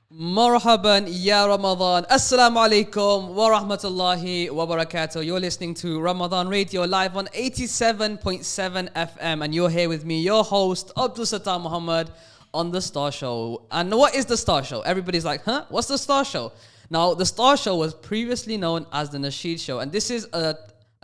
Marhaban ya Ramadan. Assalamu alaikum wa rahmatullahi wa barakatuh. You're listening to Ramadan Radio live on 87.7 FM, and you're here with me, your host, Abdul Sattar Mahomed, on The Star Show. And what is The Star Show? Everybody's like, huh? What's The Star Show? Now, The Star Show was previously known as the Nasheed Show, and this is a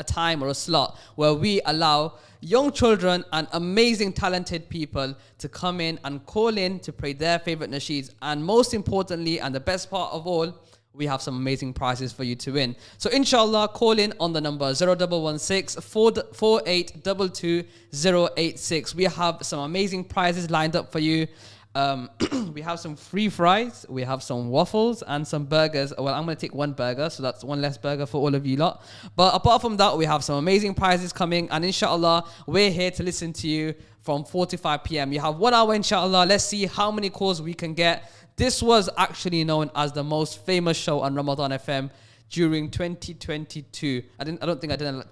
time or a slot where we allow young children and amazing talented people to come in and call in to play their favorite nasheeds. And most importantly, and the best part of all, we have some amazing prizes for you to win. So inshallah, call in on the number 0116 4822 086. We have some amazing prizes lined up for you. We have some free fries, we have some waffles and some burgers. Well, I'm going to take one burger, so that's one less burger for all of you lot. But apart from that, we have some amazing prizes coming, and inshallah, we're here to listen to you from 4 to 5 p.m. You have 1 hour, inshallah. Let's see how many calls we can get. This was actually known as the most famous show on Ramadan FM during 2022. I don't think I did a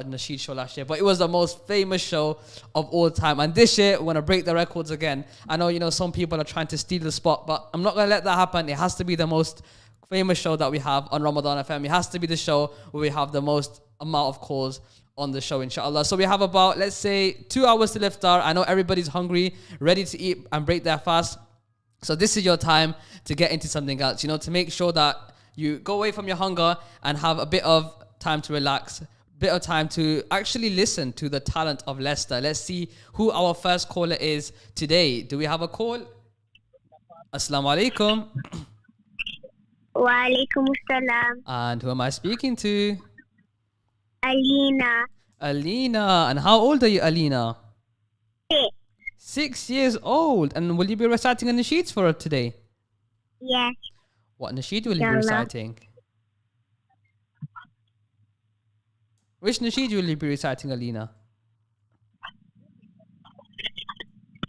Nasheed show last year, but it was the most famous show of all time. And this year, we're going to break the records again. I know, some people are trying to steal the spot, but I'm not going to let that happen. It has to be the most famous show that we have on Ramadan FM. It has to be the show where we have the most amount of calls on the show, inshallah. So we have about, let's say, 2 hours to iftar. I know everybody's hungry, ready to eat and break their fast. So this is your time to get into something else, to make sure that you go away from your hunger and have a bit of time to relax, a bit of time to actually listen to the talent of Leicester. Let's see who our first caller is today. Do we have a call? Assalamu alaikum. Wa alaikum assalam. And who am I speaking to? Alina. Alina. And how old are you, Alina? 6. 6 years old. And will you be reciting a nasheed for us today? Yes. What nasheed will you be reciting? Which nasheed will you be reciting, Alina?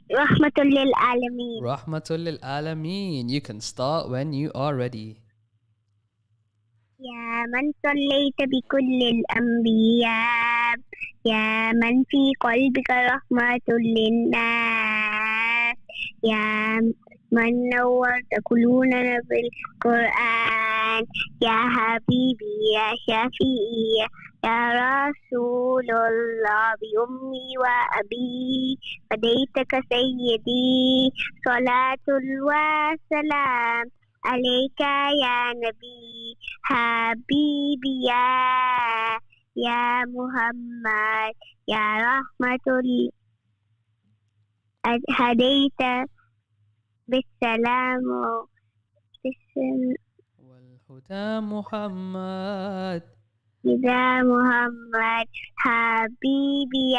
Rahmatul lil Alameen. Rahmatul lil Alameen. You can start when you are ready. يا من صليت بكل الأنبياء يا من في قلبك رحمة للناس يا من نورت قلوبنا بالقرآن يا حبيبي يا شفيعي يا رسول الله بأمي وأبي فديتك سيدي صلاة وسلام عليك يا نبي حبيبي يا محمد يا رحمة هديت بالسلام والهدى محمد إذا محمد حبيبي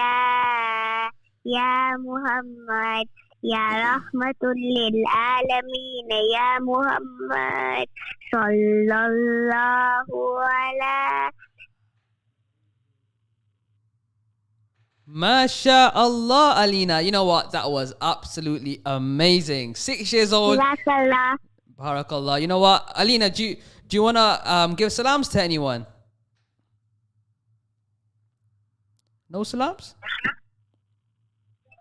يا محمد يا رحمة للعالمين يا محمد صلى الله على MashaAllah, Alina. You know what? That was absolutely amazing. 6 years old. Barakallah. Barakallah. You know what? Alina, do you want to give salams to anyone? No salams?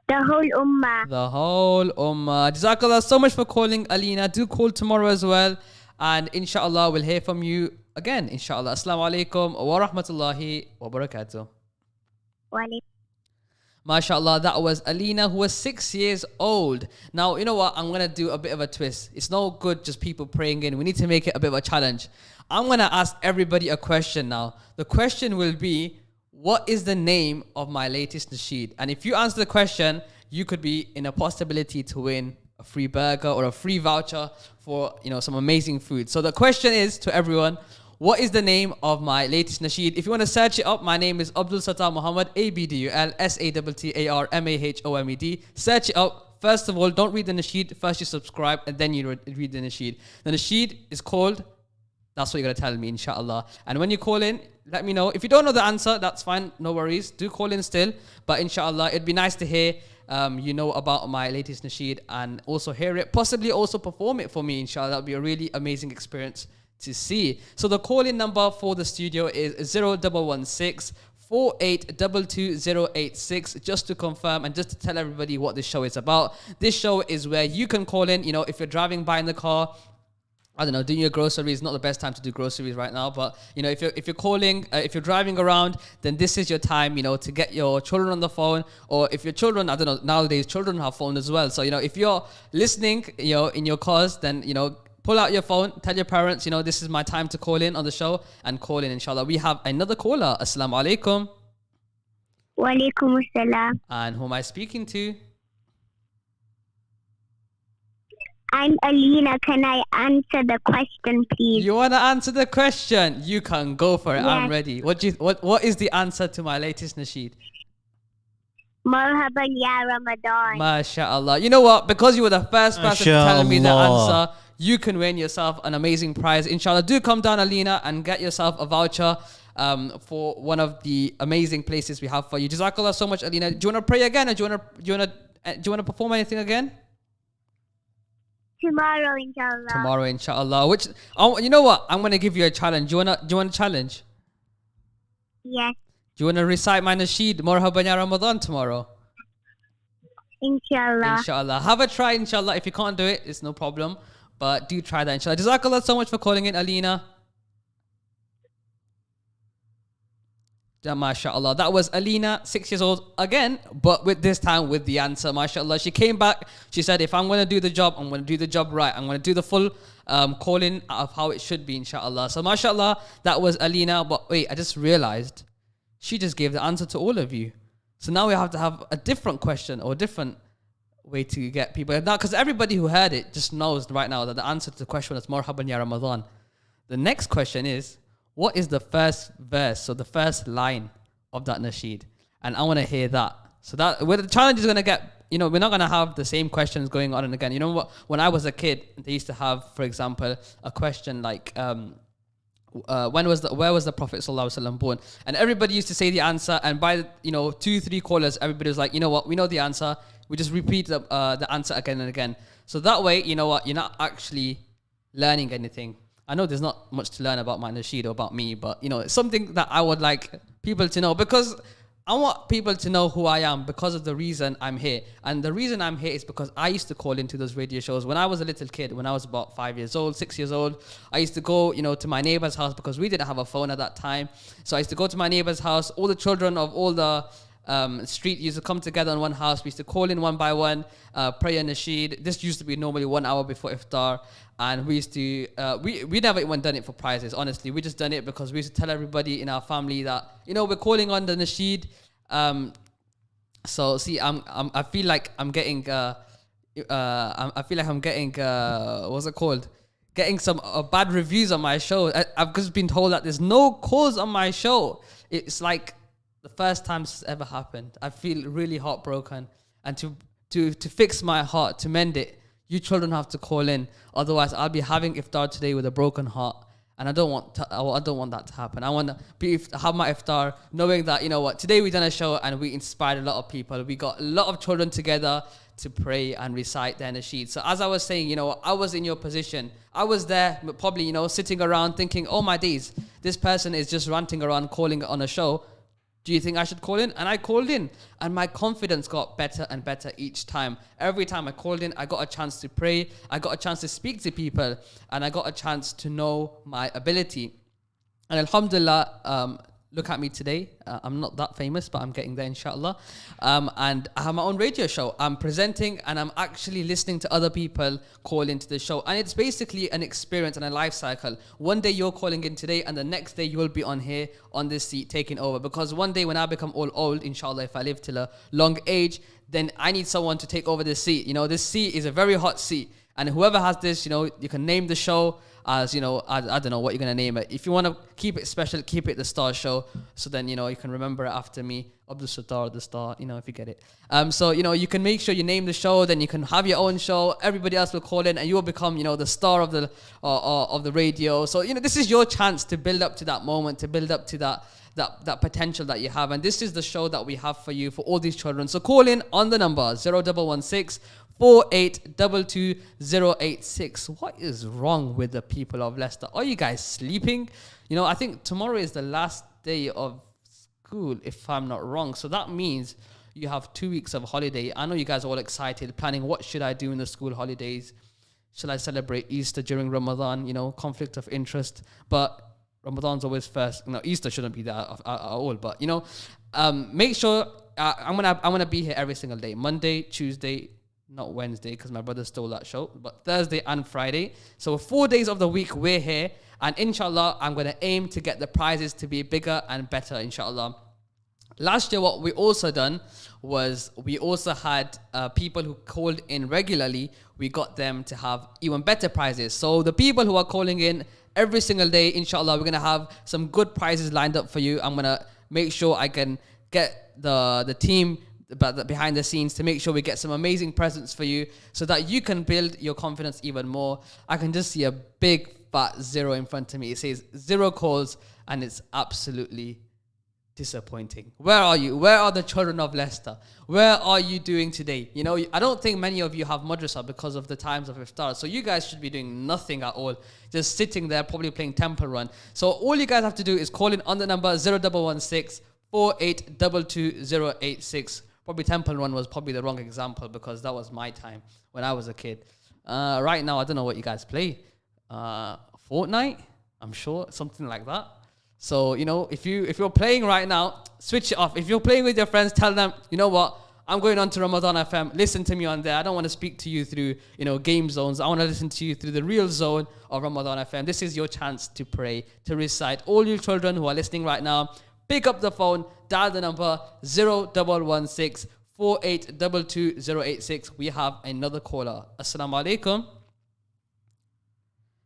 The whole ummah. The whole ummah. Jazakallah so much for calling, Alina. Do call tomorrow as well. And inshallah, we'll hear from you again. Inshallah. Assalamu alaikum wa rahmatullahi wa barakatuh. MashaAllah, that was Alina, who was 6 years old. Now, you know what? I'm going to do a bit of a twist. It's no good just people praying in. We need to make it a bit of a challenge. I'm going to ask everybody a question now. The question will be, what is the name of my latest nasheed? And if you answer the question, you could be in a possibility to win a free burger or a free voucher for, some amazing food. So the question is to everyone, what is the name of my latest nasheed? If you want to search it up, my name is Abdul Sattar Mahomed, ABDUL SATTARMAHOMED. Search it up. First of all, don't read the nasheed. First you subscribe and then you read the nasheed. The nasheed is called, that's what you're going to tell me, inshallah. And when you call in, let me know. If you don't know the answer, that's fine. No worries. Do call in still. But inshallah, it'd be nice to hear about my latest nasheed and also hear it. Possibly also perform it for me, inshallah. That would be a really amazing experience to see. So the call-in number for the studio is 0116 4822 just to confirm and just to tell everybody what this show is about. This show is where you can call in, if you're driving by in the car, I don't know, doing your groceries. Not the best time to do groceries right now, but you know, if you're calling, if you're driving around, then this is your time, you know, to get your children on the phone. Or if your children, I don't know, nowadays children have phones as well. So you know, if you're listening, you know, in your cars, then you know, pull out your phone, tell your parents, you know, this is my time to call in on the show, and call in, inshallah. We have another caller. Assalamu alaikum. Wa alaikum assalam. And who am I speaking to? I'm Alina. Can I answer the question, please? You want to answer the question? You can go for it. Yes. I'm ready. What is the answer to my latest nasheed? Marhaban ya Ramadan. MashaAllah. You know what? Because you were the first person to tell me the MashaAllah. answer, you can win yourself an amazing prize. Inshallah, do come down, Alina, and get yourself a voucher for one of the amazing places we have for you. Jazakallah so much, Alina. Do you want to pray again, or do you want to perform anything again? Tomorrow, inshallah. Tomorrow, inshallah. Which, you know what? I'm gonna give you a challenge. Do you want a challenge? Yes, Do you want to recite my nasheed, Marhaban ya Ramadan, tomorrow? inshallah. Inshallah. Have a try, inshallah. If you can't do it, it's no problem. But do try that, inshallah. Jazakallah so much for calling in, Alina. Yeah, MashaAllah. That was Alina, 6 years old, again, but with this time with the answer, MashaAllah. She came back. She said, if I'm going to do the job, I'm going to do the job right. I'm going to do the full calling of how it should be, inshallah. So, MashaAllah, that was Alina. But wait, I just realized she just gave the answer to all of you. So now we have to have a different question or a different way to get people. Now, because everybody who heard it just knows right now that the answer to the question is Marhaban ya Ramadan. The next question is, what is the first verse, so the first line of that nasheed? And I want to hear that. So that where the challenge is going to get, you know, we're not going to have the same questions going on and again. You know what? When I was a kid, they used to have, for example, a question like, where was the Prophet Sallallahu Alaihi Wasallam born? And everybody used to say the answer. And by, you know, 2-3 callers, everybody was like, you know what? We know the answer. We just repeat the answer again and again. So that way, you know what? You're not actually learning anything. I know there's not much to learn about my nasheed or about me, but you know, it's something that I would like people to know, because I want people to know who I am because of the reason I'm here. And the reason I'm here is because I used to call into those radio shows when I was a little kid, when I was about 5 years old, 6 years old. I used to go, you know, to my neighbor's house because we didn't have a phone at that time. So I used to go to my neighbor's house. All the children of all the street used to come together in one house. We used to call in one by one, pray a nasheed. This used to be normally 1 hour before iftar. And we used to, we never even done it for prizes, honestly. We just done it because we used to tell everybody in our family that, you know, we're calling on the nasheed. So see, I feel like I'm getting, I feel like I'm getting, what's it called? Getting some bad reviews on my show. I've just been told that there's no calls on my show. It's like the first time this has ever happened. I feel really heartbroken. And to fix my heart, to mend it, you children have to call in. Otherwise, I'll be having iftar today with a broken heart. And I don't want that to happen. I want to have my iftar knowing that, you know what, today we done a show and we inspired a lot of people. We got a lot of children together to pray and recite their nasheed. So as I was saying, you know, I was in your position. I was there probably, you know, sitting around thinking, oh my days, this person is just ranting around calling on a show. Do you think I should call in? And I called in, and my confidence got better and better each time. Every time I called in, I got a chance to pray. I got a chance to speak to people, and I got a chance to know my ability. And alhamdulillah, look at me today. I'm not that famous, but I'm getting there, inshallah. And I have my own radio show. I'm presenting, and I'm actually listening to other people call into the show. And it's basically an experience and a life cycle. One day you're calling in today, and the next day you will be on here, on this seat, taking over. Because one day when I become all old, inshallah, if I live till a long age, then I need someone to take over this seat. You know, this seat is a very hot seat. And whoever has this, you know, you can name the show as, you know, I don't know what you're going to name it. If you want to keep it special, keep it the Star Show. So then, you know, you can remember it after me, Abdul Sattar, the Star, you know, if you get it. So, you know, you can make sure you name the show, then you can have your own show. Everybody else will call in and you will become, you know, the star of the radio. So, you know, this is your chance to build up to that moment, to build up to that potential that you have. And this is the show that we have for you, for all these children. So call in on the number 0116 4822 What is wrong with the people of Leicester? Are you guys sleeping? You know, I think tomorrow is the last day of school, if I'm not wrong. So that means you have 2 weeks of holiday. I know you guys are all excited, planning what should I do in the school holidays. should I celebrate Easter during Ramadan? Conflict of interest. But Ramadan's always first. Easter shouldn't be that at all. But make sure I'm gonna be here every single day. Monday, Tuesday, not Wednesday because my brother stole that show. But Thursday and Friday. So 4 days of the week we're here, and inshallah I'm gonna aim to get the prizes to be bigger and better. Inshallah. Last year, what we also done was we also had people who called in regularly. We got them to have even better prizes. So the people who are calling in every single day, inshallah, we're going to have some good prizes lined up for you. I'm going to make sure I can get the team behind the scenes to make sure we get some amazing presents for you so that you can build your confidence even more. I can just see a big fat 0 in front of me. It says 0 calls, and it's absolutely disappointing. Where are you? Where are the children of Leicester? Where are you doing today? I don't think many of you have madrasa because of the times of iftar. So you guys should be doing nothing at all. Just sitting there, probably playing Temple Run. So all you guys have to do is call in on the number 0116 4822 Probably Temple Run was probably the wrong example because that was my time when I was a kid. Right now, I don't know what you guys play. Fortnite? I'm sure, something like that. So, if you're playing right now, switch it off. If you're playing with your friends, tell them, you know what, I'm going on to Ramadan FM. Listen to me on there. I don't want to speak to you through, game zones. I want to listen to you through the real zone of Ramadan FM. This is your chance to pray, to recite. All you children who are listening right now, pick up the phone, dial the number 0116 4822 We have another caller. Assalamu alaikum.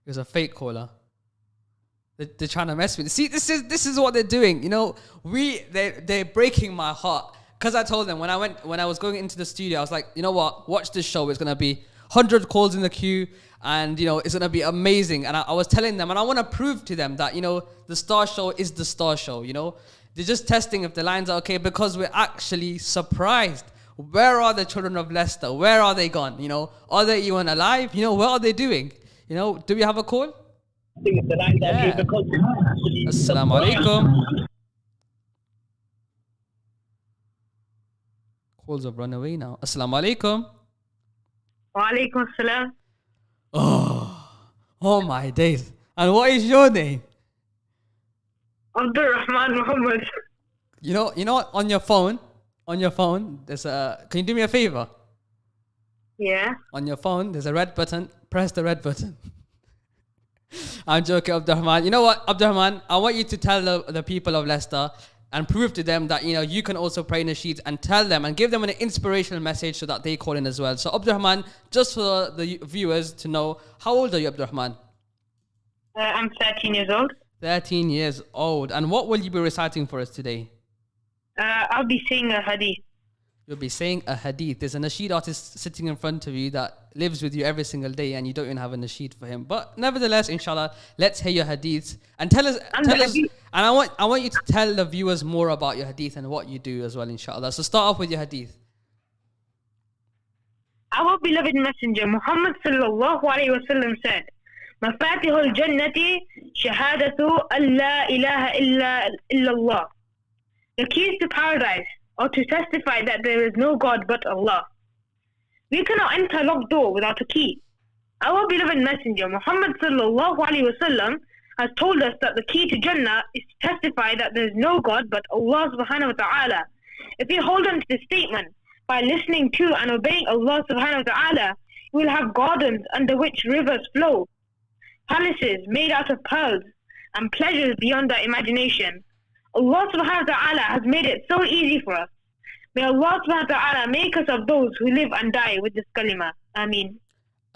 It was a fake caller. They're trying to mess with me. See, this is what they're doing. They're breaking my heart. Because I told them when I was going into the studio, I was like, you know what? Watch this show. It's gonna be 100 calls in the queue, and it's gonna be amazing. And I was telling them, and I want to prove to them that the star show is the star show. They're just testing if the lines are okay because we're actually surprised. Where are the children of Leicester? Where are they gone? Are they even alive? What are they doing? Do we have a call? Yeah. Assalamu alaikum. Calls have run away now. Assalamu alaikum. Wa alaikum assalam. Oh my days. And what is your name? Abdul Mahomed. You know what? On your phone, there's a. Can you do me a favor? Yeah. On your phone, there's a red button. Press the red button. I'm joking, Abdurrahman. You know what, Abdurrahman? I want you to tell the people of Leicester and prove to them that you can also pray Nasheed, and tell them and give them an inspirational message so that they call in as well. So Abdurrahman, just for the viewers to know, how old are you, Abdurrahman? I'm 13 years old. 13 years old. And what will you be reciting for us today? I'll be saying a hadith. You'll be saying a hadith. There's a Nasheed artist sitting in front of you that lives with you every single day, and you don't even have a Nasheed for him. But nevertheless, inshallah, let's hear your hadiths and tell us. And I want you to tell the viewers more about your hadith and what you do as well, inshallah. So start off with your hadith. Our beloved messenger Muhammad sallallahu alaihi wasallam said, "Mafatihul jannati shahadatu an la ilaha illa Allah." The keys to paradise are to testify that there is no God but Allah. We cannot enter a locked door without a key. Our beloved messenger Muhammad sallallahu alaihi wasallam has told us that the key to Jannah is to testify that there is no God but Allah subhanahu wa ta'ala. If we hold on to this statement by listening to and obeying Allah subhanahu wa ta'ala, we will have gardens under which rivers flow, palaces made out of pearls, and pleasures beyond our imagination. Allah subhanahu wa ta'ala has made it so easy for us. May Allah subhanahu wa ta'ala make us of those who live and die with this kalima. Ameen.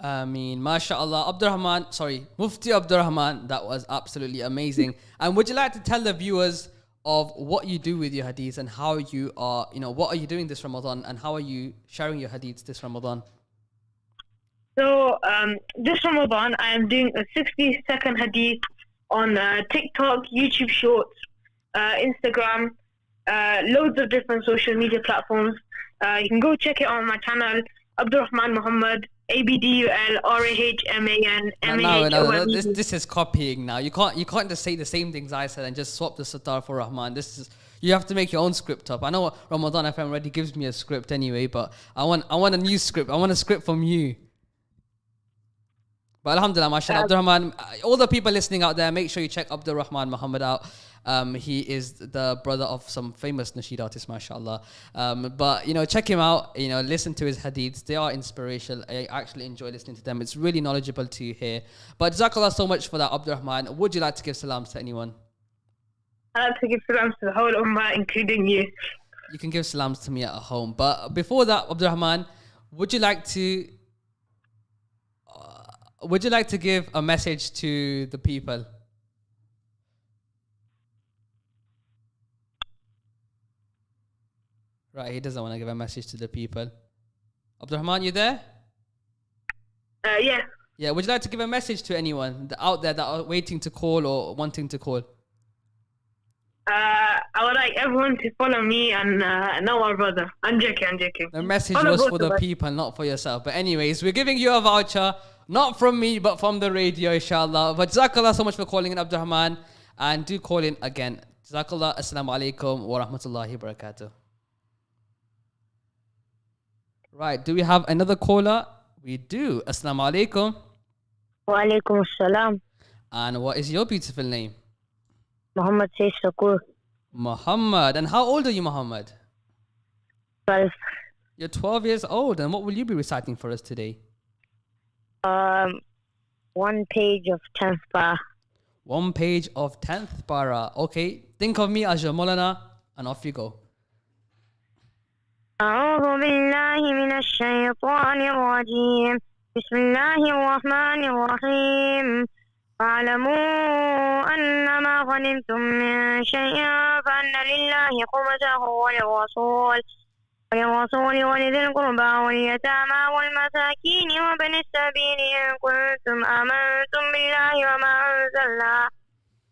Ameen. MashaAllah. Mufti Abdurrahman, that was absolutely amazing. And would you like to tell the viewers of what you do with your hadiths and how you are, what are you doing this Ramadan and how are you sharing your hadiths this Ramadan? So, this Ramadan, I am doing a 60-second hadith on TikTok, YouTube Shorts, Instagram, loads of different social media platforms. You can go check it on my channel, Abdul Mahomed, ABDULRAHMAN. No, this is copying now. You can't just say the same things I said and just swap the Sattar for Rahman. You have to make your own script up. I know Ramadan FM already gives me a script anyway, but I want a new script. I want a script from you. But alhamdulillah, mashallah, Abdul Rahman, all the people listening out there, make sure you check Abdul Rahman Muhammad out. He is the brother of some famous Nasheed artist, mashallah. But, check him out, listen to his hadiths. They are inspirational. I actually enjoy listening to them. It's really knowledgeable to hear. But jazakallah so much for that, Abdul Rahman. Would you like to give salams to anyone? I'd like to give salams to the whole ummah, including you. You can give salams to me at home. But before that, Abdul Rahman, would you like to give a message to the people? Right, he doesn't want to give a message to the people. Abdul Rahman, you there? Yeah. Yeah, would you like to give a message to anyone out there that are waiting to call or wanting to call? I would like everyone to follow me and know our brother. I'm joking. The message was for the people, not for yourself. But anyways, we're giving you a voucher, not from me, but from the radio, inshallah. But jazakallah so much for calling in, Abdul Rahman. And do call in again. Jazakallah. Assalamu alaikum wa rahmatullahi wa barakatuh. Right, do we have another caller? We do. Assalamu alaikum. Wa alaikum assalam. And what is your beautiful name? Muhammad says Shakur. Muhammad. And how old are you, Muhammad? 12. You're 12 years old. And what will you be reciting for us today? One page of 10th para. One page of 10th para. Okay. Think of me as your Maulana and off you go. أعوذ بالله من الشيطان الرجيم بسم الله الرحمن الرحيم واعلموا أنما غنمتم من شيء فأن لله خمسه وللرسول ولذي القربى واليتامى والمساكين وابن السبيل إن كنتم آمنتم بالله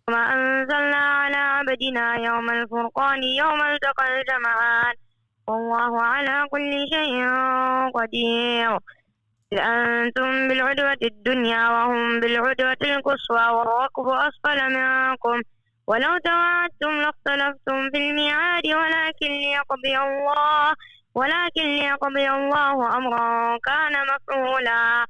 وما أنزلنا على عبدنا يوم الفرقان يوم التقى الجمعان والله على كل شيء قدير إذ أنتم بالعدوة الدنيا وهم بالعدوة القصوى والركب أسفل منكم ولو تواعدتم لاختلفتم في الميعاد ولكن ليقضي الله أمرا كان مفعولا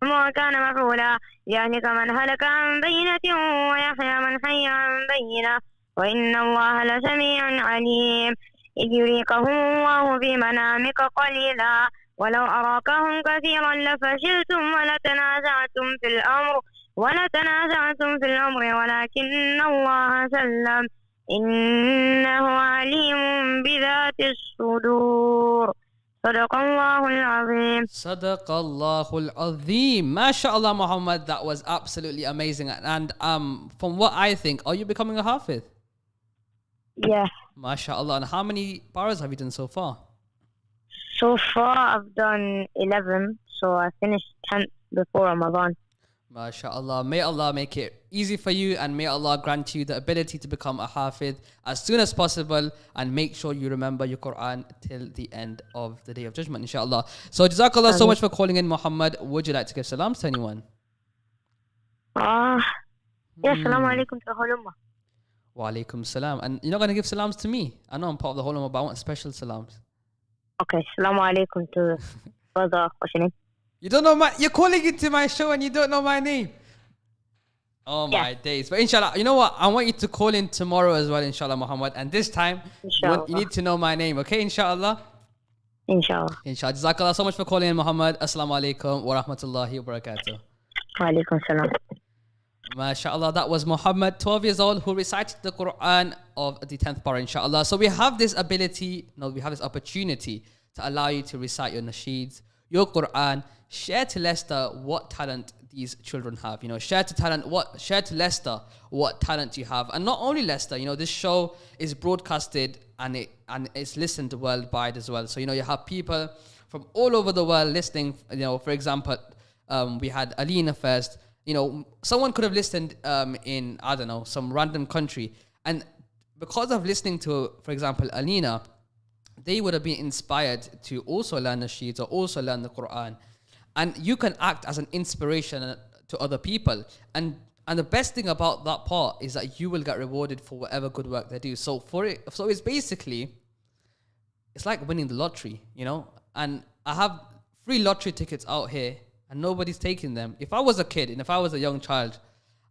أمرا كان مفعولا يهلك من هلك عن بينة ويحيى من حي عن بينة وإن الله لسميع عليم إذ يريكهم الله في منامك قليلا ولو أراكهم كثيرا لفشلتم ولتنازعتم في الأمر ولكن الله سلم إنه عليم بذات الصدور صدق الله العظيم. صدق الله العظيم. MashaAllah, Muhammad, that was absolutely amazing. And from what I think, are you becoming a Hafiz? Yeah. MashaAllah. And how many paras have you done so far? So far I've done 11, so I finished 10th before Ramadan. MashaAllah. May Allah make it easy for you and may Allah grant you the ability to become a Hafiz as soon as possible and make sure you remember your Quran till the end of the Day of Judgment, inshallah. So Jazakallah so much for calling in, Muhammad. Would you like to give salams to anyone? Yes, Assalamu alaikum to the whole ummah. Wa alaikum salam. And you're not going to give salams to me? I know I'm part of the whole ummah, but I want special salams. Okay, Assalamu alaikum to brother. What's your name? You don't know you're calling into my show and you don't know my name. Oh my days. But inshallah, you know what? I want you to call in tomorrow as well, inshallah, Muhammad. And this time, you need to know my name, okay? Inshallah. Inshallah. Inshallah. Jazakallah so much for calling in, Muhammad. Assalamu alaikum wa rahmatullahi wa barakatuh. Wa alaikum salam. MashaAllah, that was Muhammad, 12 years old, who recited the Quran of the 10th para, inshallah. So we have this opportunity to allow you to recite your nasheeds, your Quran, share to Leicester what talent these children have. Share to Leicester what talent you have. And not only Leicester, this show is broadcasted and it's listened worldwide as well. So, you have people from all over the world listening. For example, we had Alina first. Someone could have listened in, I don't know, some random country. And because of listening to, for example, Alina, they would have been inspired to also learn the nasheeds or also learn the Quran. And you can act as an inspiration to other people. And the best thing about that part is that you will get rewarded for whatever good work they do. So it's basically, it's like winning the lottery, And I have free lottery tickets out here and nobody's taking them. If I was a kid and if I was a young child,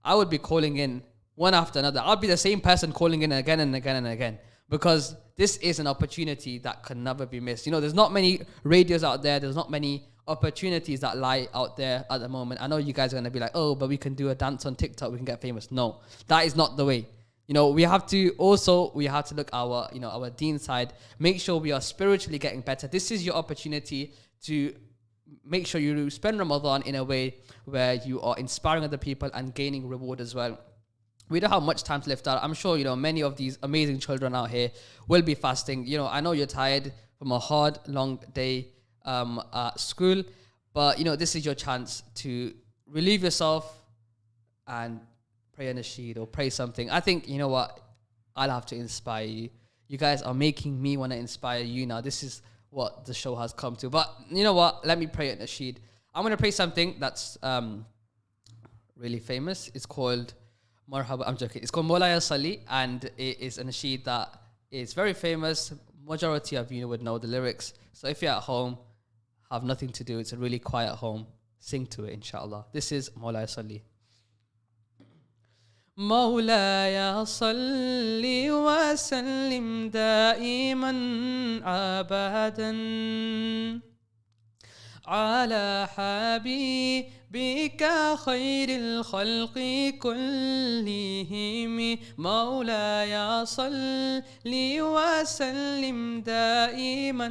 I would be calling in one after another. I'll be the same person calling in again and again and again, because this is an opportunity that can never be missed. You know, there's not many radios out there. There's not many opportunities that lie out there at the moment. I know you guys are going to be like, oh, but we can do a dance on TikTok. We can get famous. No, that is not the way. You know, we have to look our, you know, our deen side, make sure we are spiritually getting better. This is your opportunity to make sure you spend Ramadan in a way where you are inspiring other people and gaining reward as well. We don't have much time to lift out. I'm sure, you know, many of these amazing children out here will be fasting. You know, I know you're tired from a hard, long day at school, but, you know, this is your chance to relieve yourself and pray a nasheed or pray something. I think, you know what, I'll have to inspire you. You guys are making me want to inspire you now. This is what the show has come to. But you know what, let me pray a nasheed. I'm going to pray something that's really famous. It's called Marhaba. I'm joking. It's called Mawlaya Salli, and it is a nasheed that is very famous. Majority of you would know the lyrics. So if you're at home, have nothing to do, it's a really quiet home, sing to it, inshallah. This is Mawlaya Salli. مولاي صل وسلم دائما أبدا على حبيبك خير الخلق كلهم مولاي صل وسلم دائما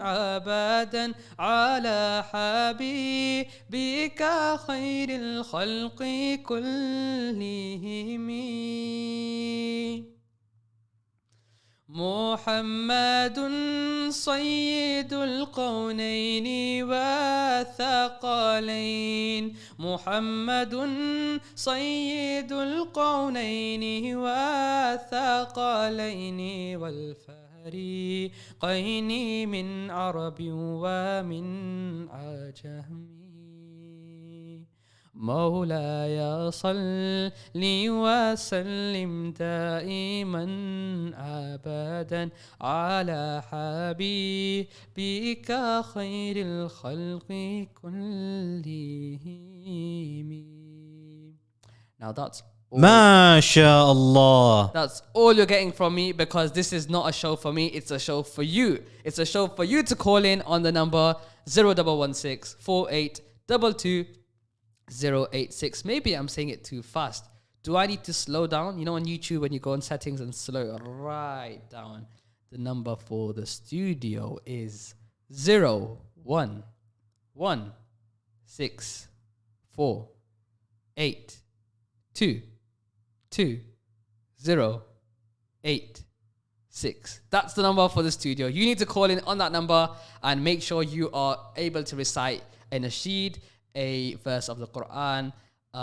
أبدا على حبيبك خير الخلق كلهم محمد سيد الكونين والثقلين محمد سيد الكونين والثقلين والفريقين من عرب ومن عجم مولاي صل وسلم دائما أبدا على حبيبك خير الخلق كلهم. Now that's all. MashaAllah. That's all you're getting from me, because this is not a show for me, it's a show for you. It's a show for you to call in on the number 0116 4822 086. Maybe I'm saying it too fast. Do I need to slow down? You know, on YouTube when you go on settings and slow right down, the number for the studio is 0116482086. That's the number for the studio. You need to call in on that number and make sure you are able to recite a nasheed, a verse of the Quran,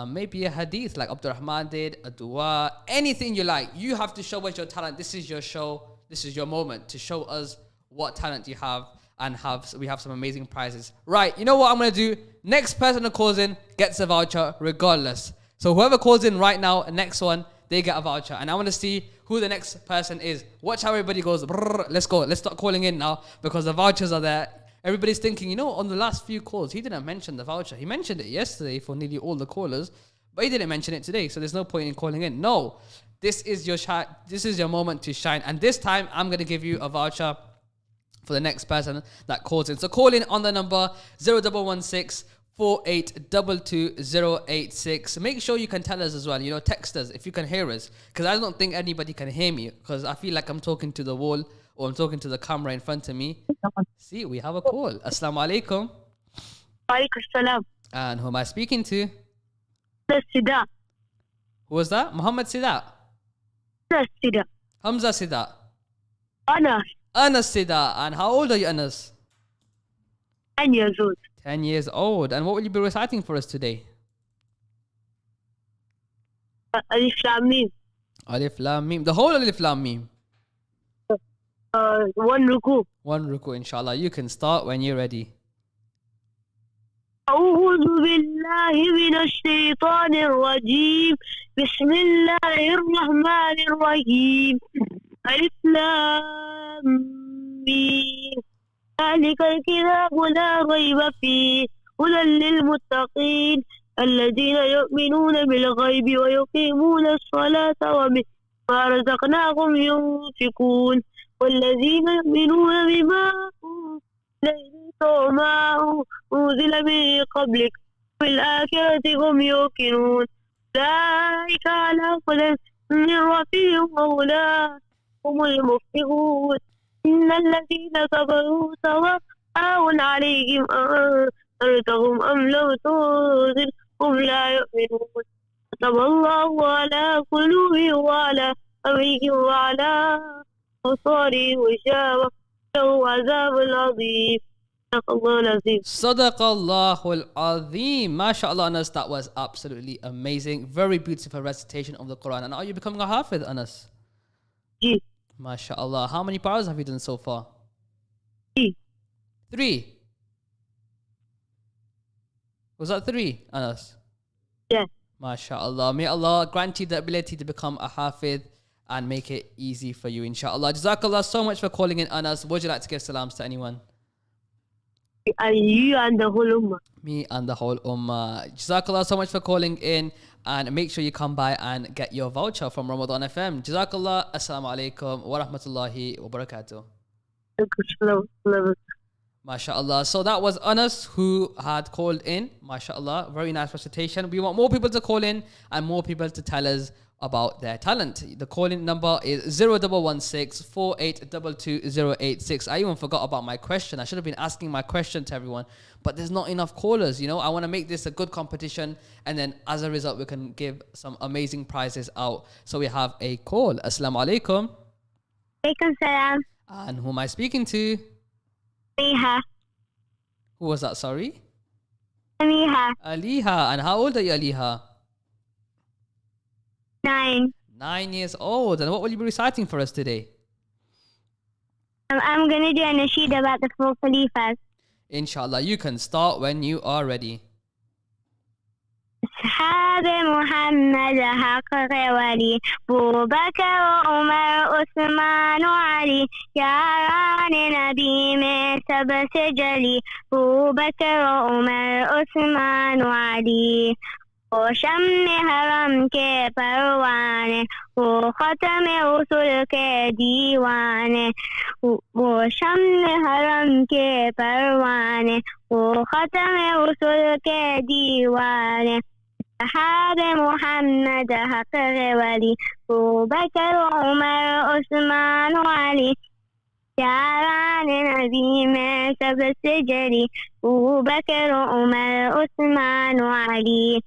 maybe a hadith like Abdul Rahman did, a dua, anything you like. You have to show us your talent. This is your show. This is your moment to show us what talent you have, and we have some amazing prizes. Right, you know what I'm going to do? Next person that calls in gets a voucher regardless. So whoever calls in right now, next one, they get a voucher. And I want to see who the next person is. Watch how everybody goes, let's go. Let's start calling in now, because the vouchers are there. Everybody's thinking, you know, on the last few calls, he didn't mention the voucher. He mentioned it yesterday for nearly all the callers, but he didn't mention it today. So there's no point in calling in. No, this is your this is your moment to shine. And this time, I'm going to give you a voucher for the next person that calls in. So call in on the number 0116 4822 Make sure you can tell us as well. You know, text us if you can hear us, because I don't think anybody can hear me, because I feel like I'm talking to the wall, or I'm talking to the camera in front of me. See, we have a call. Assalamu alaikum. Alaikum salam. And who am I speaking to? Sida. Who was that? Muhammad Sida? Sida. Hamza Sida? Anas. Anas Sida. And how old are you, Anas? 10 years old. 10 years old. And what will you be reciting for us today? Alif Lam Mim. Alif Lam Mim. The whole Alif Lam Mim. One ruku. One ruku, inshallah. You can start when you're ready. أعوذ بالله من الشيطان الرجيم بسم الله الرحمن الرحيم ألف لام ميم ذلك الكتاب لا ريب فيه هدى للمتقين الذين يؤمنون بالغيب ويقيمون الصلاة ومما رزقناهم ينفقون والذين يؤمنون بما أنزل إليك وما أنزل من قبلك في الآخرة هم يوقنون أولئك على هدى من ربهم وأولئك هم المفلحون إن الذين كفروا سواء عليهم أنذرتهم أم لم تنذرهم لا يؤمنون كتب الله على قلوبهم وعلى سمعهم وعلى أبصارهم غشاوة له عذاب عظيم. Sadaqallahul Azim. MashaAllah, Anas, that was absolutely amazing. Very beautiful recitation of the Quran. And are you becoming a Hafidh, Anas? Yes. MashaAllah. How many paras have you done so far? 3. 3. Was that 3, Anas? Yes. MashaAllah. May Allah grant you the ability to become a Hafidh and make it easy for you, inshallah. Jazakallah so much for calling in, Anas. Would you like to give salams to anyone? And you and the whole ummah. Me and the whole ummah. Jazakallah so much for calling in, and make sure you come by and get your voucher from Ramadan FM. Jazakallah. Assalamu alaikum wa rahmatullahi wa barakatuh. MashaAllah. So that was Anas who had called in. MashaAllah. Very nice recitation. We want more people to call in and more people to tell us about their talent. The calling number is 0116 4822 I even forgot about my question. I should have been asking my question to everyone, but there's not enough callers. You know, I want to make this a good competition, and then as a result, we can give some amazing prizes out. So we have a call. Assalamu alaikum. Alaikum salam. And who am I speaking to? Aliha. Who was that? Sorry? Aliha. Aliha. And how old are you, Aliha? 9. 9 years old. And what will you be reciting for us today? I'm going to do a nasheed about the 4 Khalifas. Inshallah, you can start when you are ready. أصحاب محمد حق ولي أبو بكر وعمر عثمان وعلي ياران نبي من سب سجلي أبو بكر وعمر عثمان وعلي وشم حرم کے پروانے وہ ختم رسول کے دیوانے وہ شم حرم کے پروانے وہ ختم رسول کے دیوانے صحاب محمد حق ولی ابو بکر عمر عثمان وعلی یاران نبی میں سب سے جلی ابو بکر عمر عثمان وعلی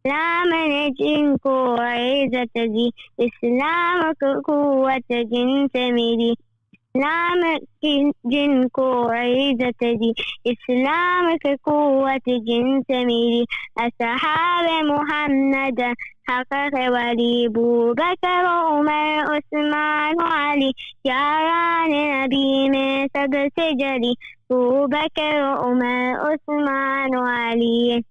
اسلام نے جن کو عزت دی اسلام کو قوت جن سے ملی اسلام جن کو عزت دی اسلام کی قوت جن سے ملی اصحاب محمد حق ولی ابو بکر عمر عثمان علی یاران نبی میں سب سے جلی ابو بکر عمر عثمان علی.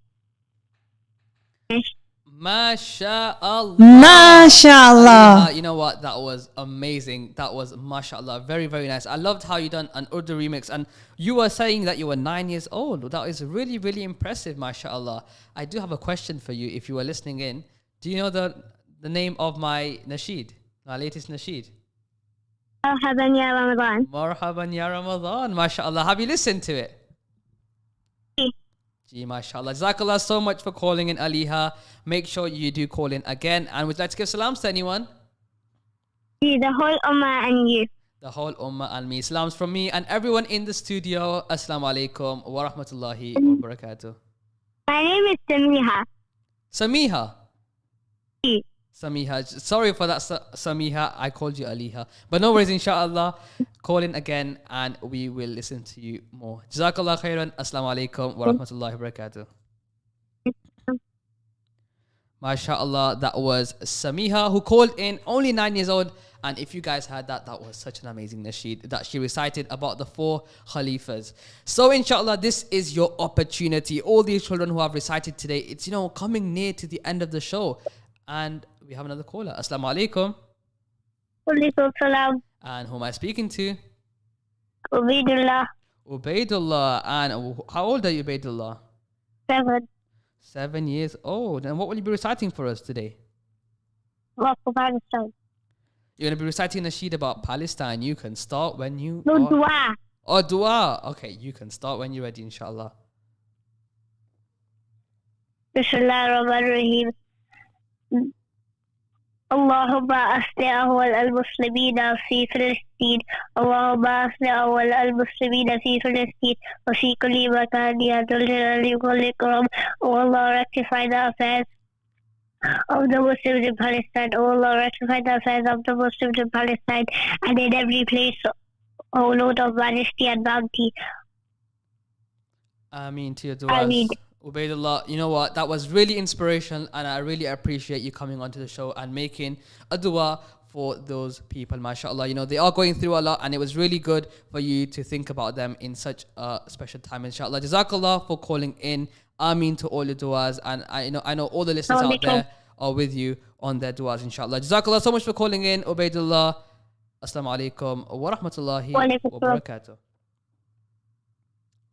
MashaAllah. MashaAllah. You know what? That was amazing. That was MashaAllah. Very, very nice. I loved how you done an Urdu remix. And you were saying that you were 9 years old. That is really, really impressive, MashaAllah. I do have a question for you if you were listening in. Do you know the name of my Nasheed? My latest Nasheed? Marhaban ya Ramadan. Marhaban ya Ramadan. MashaAllah. Have you listened to it? Gee, mashallah. Jazakallah so much for calling in, Aliha. Make sure you do call in again. And would you like to give salams to anyone? The whole ummah and you. The whole ummah and me. Salams from me and everyone in the studio. Assalamu alaikum wa rahmatullahi wa barakatuh. My name is Samiha. Samiha? Yes. Samiha. Sorry for that, Samiha. I called you Aliha. But no worries, inshallah. Call in again and we will listen to you more. Jazakallah khairan. Assalamu alaikum wa rahmatullahi wa barakatuh. MashaAllah, that was Samiha who called in, only 9 years old. And if you guys heard that, that was such an amazing nasheed that she recited about the 4 Khalifas. So inshallah, this is your opportunity. All these children who have recited today, it's, coming near to the end of the show. And we have another caller. Assalamu alaikum. Walaikum salam. And who am I speaking to? Ubaidullah. Ubaidullah. And how old are you, Ubaidullah? 7. 7 years old. And what will you be reciting for us today? Love for Palestine. You're going to be reciting Nasheed about Palestine. You can start when you No are... dua. Oh, dua. Okay, you can start when you're ready, inshallah. Bismillah ar-Rahman ar-Rahim. اللهم أصلح أهوال المسلمين في فلسطين اللهم أصلح أهوال المسلمين في فلسطين وفي كل مكان يا ذا الجلال والإكرام. O Allah, rectify the affairs of the Muslims in Palestine. O Allah, rectify the affairs of the Muslims in Palestine and in every place, O Lord of majesty and bounty. Ameen to your du'as. Ameen. Ubaidullah, you know what? That was really inspirational, and I really appreciate you coming onto the show and making a dua for those people, mashallah. You know, they are going through a lot, and it was really good for you to think about them in such a special time, inshallah. Jazakallah for calling in. Ameen to all your duas, and I know all the listeners out there are with you on their duas, inshallah. Jazakallah so much for calling in, Ubaidullah. Assalamu alaikum wa rahmatullahi wa barakatuh.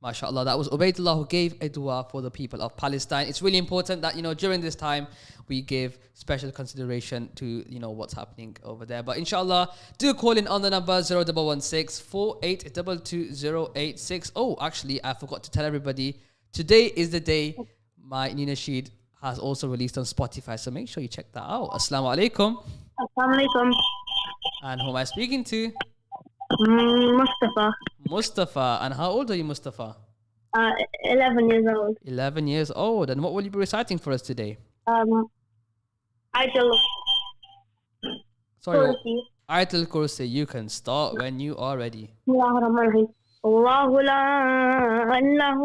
MashaAllah, that was Ubaidullah who gave a dua for the people of Palestine. It's really important that, during this time, we give special consideration to, what's happening over there. But inshallah, do call in on the number 0116 4822 Oh, actually, I forgot to tell everybody, today is the day my new Nasheed has also released on Spotify. So make sure you check that out. Assalamu alaikum. Assalamu alaikum. And who am I speaking to? Mustafa. Mustafa. And how old are you, Mustafa? 11 years old. 11 years old. And what will you be reciting for us today? Ayatul Sorry. Kursi. Ayatul Kursi. You can start when you are ready. Bismillahirrahmanirrahim. Allahu la ilaha illa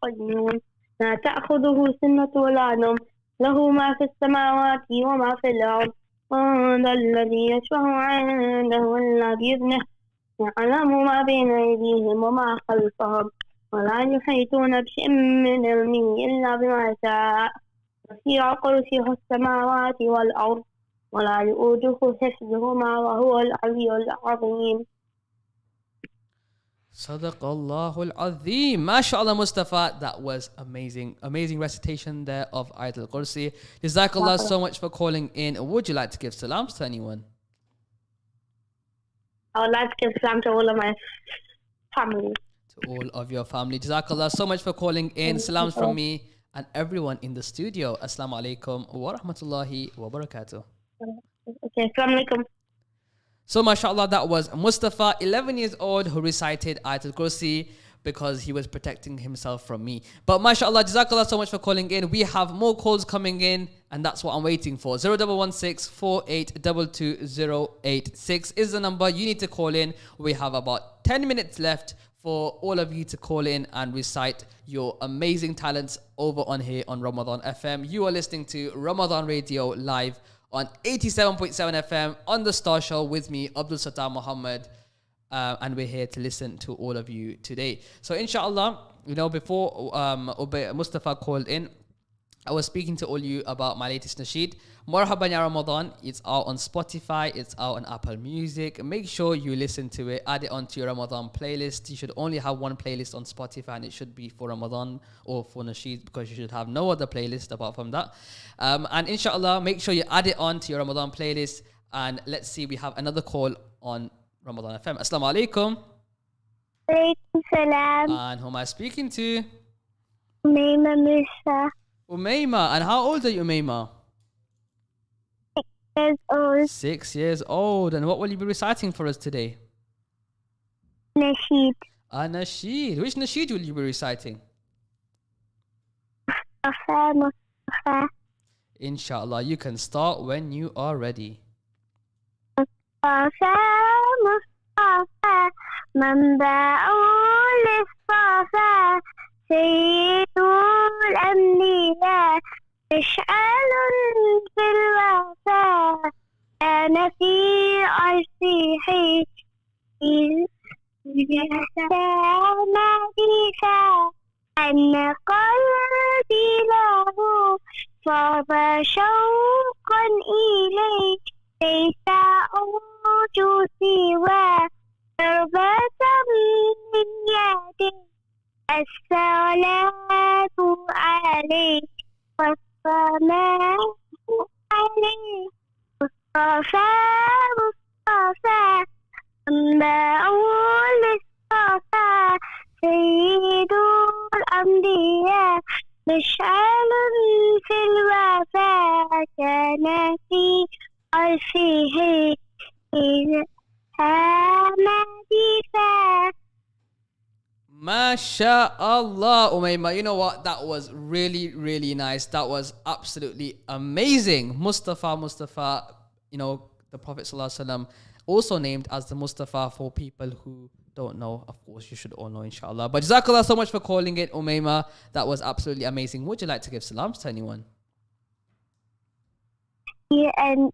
qayyum. لا تأخذه سنة ولا نوم له ما في السماوات وما في الأرض من ذا الذي يشفع عنده إلا بإذنه يعلم ما بين أيديهم وما خلفهم ولا يحيطون بشيء من علمه إلا بما شاء وسع كرسيه السماوات والأرض ولا يؤوده حفظهما وهو العلي العظيم. Sadaqallahul Azim. MashaAllah, Mustafa. That was amazing. Amazing recitation there of Ayatul Kursi. Jazakallah so much for calling in. Would you like to give salams to anyone? I would like to give salam to all of my family. To all of your family. Jazakallah so much for calling in. Salams from me and everyone in the studio. Assalamu alaikum wa rahmatullahi wa barakatuh. Okay, assalamu alaikum. So, mashallah, that was Mustafa, 11 years old, who recited Ayatul Kursi because he was protecting himself from me. But, mashallah, jazakallah so much for calling in. We have more calls coming in, and that's what I'm waiting for. 0116 4822 is the number you need to call in. We have about 10 minutes left for all of you to call in and recite your amazing talents over on here on Ramadan FM. You are listening to Ramadan Radio live on 87.7 FM on the Star Show with me, Abdul Sattar Mahomed, and we're here to listen to all of you today. So inshallah, before Mustafa called in, I was speaking to all you about my latest Nasheed, Marhaban Ya Ramadan. It's out on Spotify, it's out on Apple Music. Make sure you listen to it, add it onto your Ramadan playlist. You should only have one playlist on Spotify, and it should be for Ramadan or for Nasheed, because you should have no other playlist apart from that. And inshallah, make sure you add it onto your Ramadan playlist. And let's see, we have another call on Ramadan FM. Assalamu alaikum. Alaikum salam. And who am I speaking to? Umayma Musa. Umayma. And how old are you, Umayma? 6 years old. 6 years old. And what will you be reciting for us today? Nasheed. Nasheed. Which Nasheed will you be reciting? Mustafa. Inshallah, you can start when you are ready. Mustafa, منبع الاصطفى سيد الأنبياء مشعل في الوفاء كان في عرشه مديحا أن قلبي له صاب شوقا إليه ليس أوج سوى ضربة من يدي الصلاة عليه والسلام عليه مصطفى مصطفى أنباء الاصطفى سيد الأنبياء مشعل في الوفاء كان في عرشه إذ مدفع. MashaAllah, Umayma. You know what? That was really, really nice. That was absolutely amazing. Mustafa, the Prophet ﷺ also named as the Mustafa for people who don't know. Of course, you should all know, inshallah. But Jazakallah so much for calling it, Umayma. That was absolutely amazing. Would you like to give salams to anyone? Yeah, and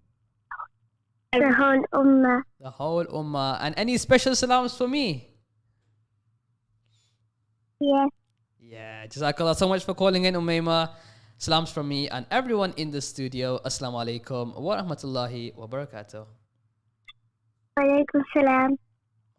the whole ummah. The whole ummah. And any special salams for me? Yes. Yeah, Jazakallah so much for calling in, Umayma. Salams from me and everyone in the studio. Assalamu alaikum wa rahmatullahi wa barakatuh. Walaikum salam.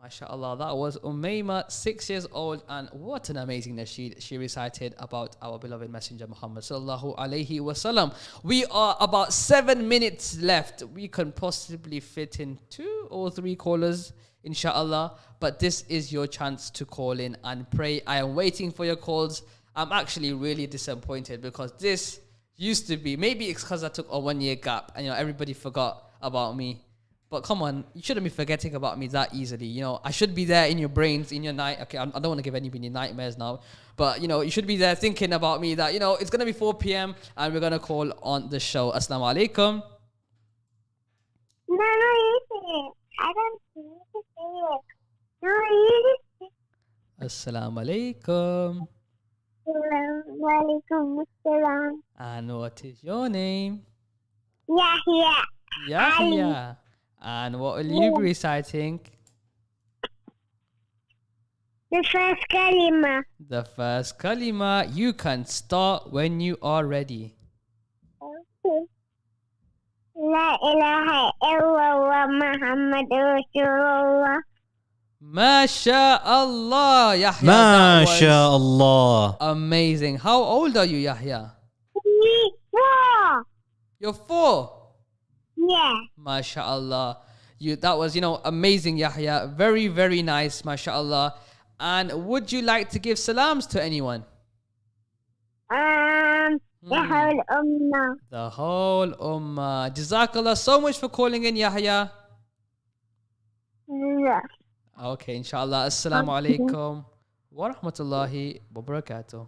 MashaAllah, that was Umayma, 6 years old, and what an amazing nasheed she recited about our beloved Messenger Muhammad sallallahu alaihi wasallam. We are about 7 minutes left. We can possibly fit in 2 or 3 callers, inshallah, but this is your chance to call in and pray. I am waiting for your calls. I'm actually really disappointed because this used to be, maybe it's because I took a 1 year gap and everybody forgot about me. But come on, you shouldn't be forgetting about me that easily. I should be there in your brains, in your night. Okay, I don't want to give anybody nightmares now. But, you should be there thinking about me that, it's going to be 4 p.m. and we're going to call on the show. Assalamu alaikum. No, you say it. I don't need to say it. No, you just Assalamu alaikum. Walaikum salam. And what is your name? Yahya. Yahya. And what will you be reciting? The first kalima. The first kalima. You can start when you are ready. Okay. La ilaha illallah Muhammadur Rasulullah. MashaAllah, Yahya. MashaAllah. Amazing. How old are you, Yahya? 4. You're 4. Yeah. MashaAllah. That was, amazing, Yahya. Very, very nice, MashaAllah. And would you like to give salams to anyone? The whole ummah. The whole ummah. Jazakallah so much for calling in, Yahya. Yeah. Okay, inshallah. Assalamu alaikum wa rahmatullahi wa barakatuh.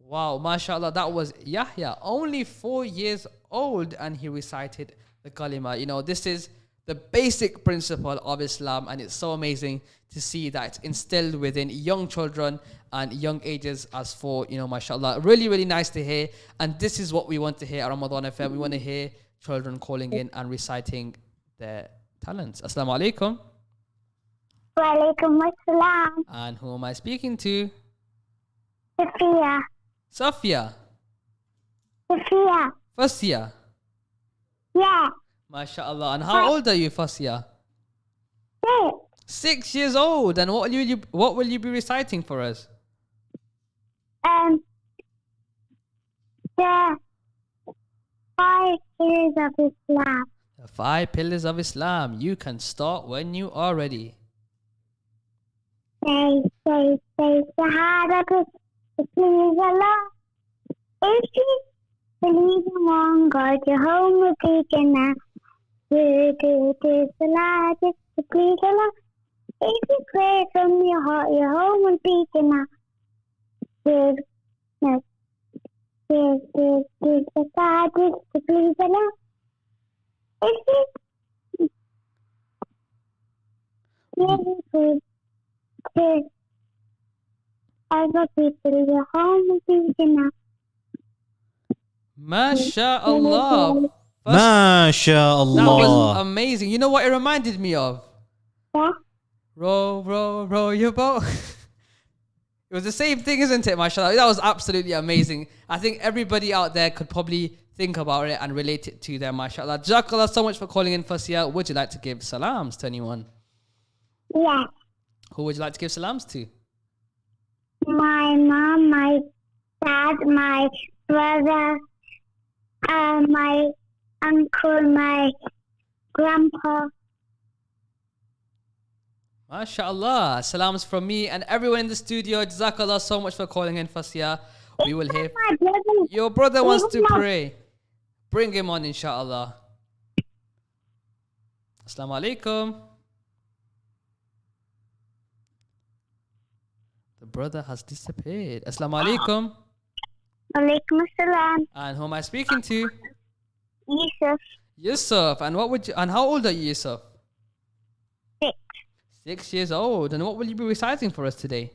Wow, mashallah, that was Yahya, only 4 years old, and he recited the kalima. This is the basic principle of Islam, and it's so amazing to see that it's instilled within young children and young ages as for, mashallah. Really, really nice to hear, and this is what we want to hear at Ramadan FM. We want to hear children calling in and reciting their talents. Assalamu alaikum. Walaikum assalam. And who am I speaking to? Sophia. Safia. Sophia. Fasia. Yeah. MashaAllah. And how old are you, Fasia? 6. 6 years old. And what will you be reciting for us? The 5 pillars of Islam. The 5 pillars of Islam. You can start when you are ready. Say, Shahada to please Allah. If you believe in one God, your home will be Jannah. You do Salah just to please Allah. If you pray from your heart, your home will be Jannah. Give Salah just to please Allah. If you give other people, your home will be Jannah. MashaAllah. That MashaAllah. was amazing. You know what it reminded me of? Yeah. Row, row, row your boat. It was the same thing, isn't it, mashallah? That was absolutely amazing. I think everybody out there could probably think about it and relate it to them, mashallah. Jazakallah so much for calling in, Fasia. Would you like to give salams to anyone? Yes. Who would you like to give salams to? My mom, my dad, my brother, my uncle, my grandpa. MashaAllah. Salams from me and everyone in the studio. Jazakallah so much for calling in, Fasya. We will hear. My brother. Your brother wants to pray. Bring him on, inshallah. Assalamu alaikum. The brother has disappeared. Assalamu alaikum. Alaikum assalam. And who am I speaking to? Yusuf. Yusuf. And how old are you, Yusuf? 6. 6 years old. And what will you be reciting for us today?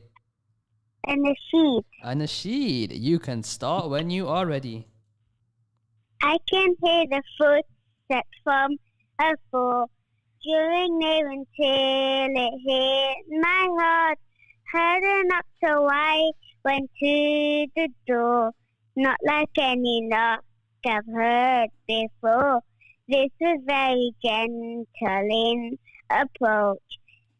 And Nasheed. A Nasheed. You can start when you are ready. I can hear the footsteps from afar, during near until it hit my heart. Heading up, so I went to the door, not like any knock I've heard before. This was very gentle in approach.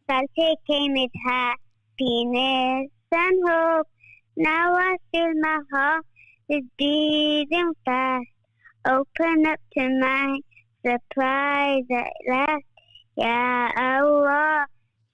Salty came with happiness and hope. Now I feel my heart is beating fast. Open up to my surprise at last. Ya Allah,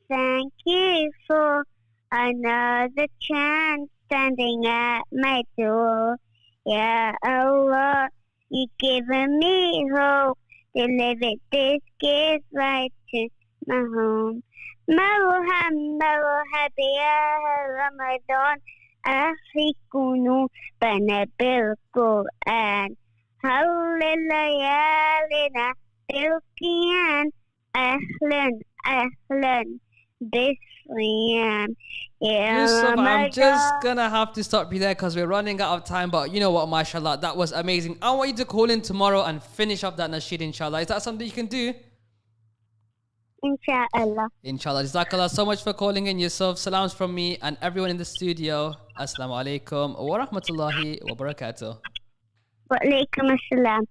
thank you for another chance standing at my door. Ya Allah, you've given me hope. Delivered this gift right to my home. مرحبا مرحبا يا رمضان أخي قلوبنا بالقرآن هل ليالنا بالقيام أهلا أهلا بالصيام يا Yusuf, I'm just رمضان. gonna have to stop you there because we're running out of time. But you know what, mashallah, that was amazing. I want you to call in tomorrow and finish up that nasheed, inshallah. Is that something you can do? Inshallah. Inshallah. Jazakallah so much for calling in, Yusuf. Salams from me and everyone in the studio. Assalamu alaikum wa rahmatullahi wa barakatuh. Wa alaikum assalam.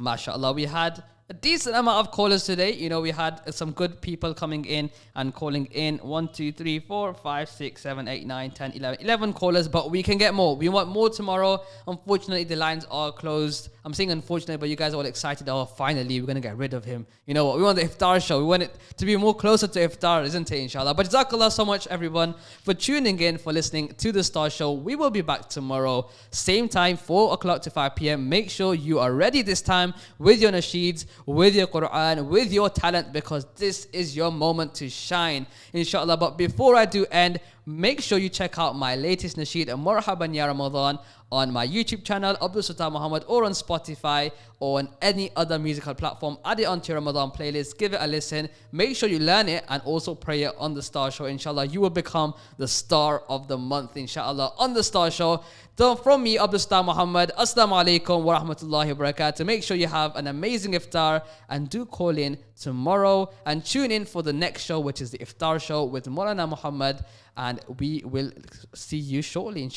MashaAllah, we had a decent amount of callers today. You know, we had some good people coming in and calling in. 1, 2, 3, 4, 5, 6, 7, 8, 9, 10, 11. 11 callers, but we can get more. We want more tomorrow. Unfortunately, the lines are closed. I'm saying unfortunately, but you guys are all excited. Oh, finally, we're going to get rid of him. You know what? We want the iftar show. We want it to be more closer to iftar, isn't it, inshallah? But jazakallah so much, everyone, for tuning in, for listening to the Star Show. We will be back tomorrow, same time, 4 o'clock to 5 p.m. Make sure you are ready this time with your nasheeds, with your Quran, with your talent, because this is your moment to shine, inshallah. But before I do end, make sure you check out my latest nasheed, Marhaban Ya Ramadan, on my YouTube channel, Abdul Sattar Mahomed, or on Spotify, or on any other musical platform. Add it onto your Ramadan playlist, give it a listen, make sure you learn it, and also pray it on the Star Show. Inshallah, you will become the star of the month, inshallah, on the Star Show. From me, Abdul Sattar Mahomed, Assalamu alaikum wa rahmatullahi wa barakatuh. Make sure you have an amazing iftar, and do call in tomorrow, and tune in for the next show, which is the iftar show with Maulana Muhammad, and we will see you shortly, inshallah.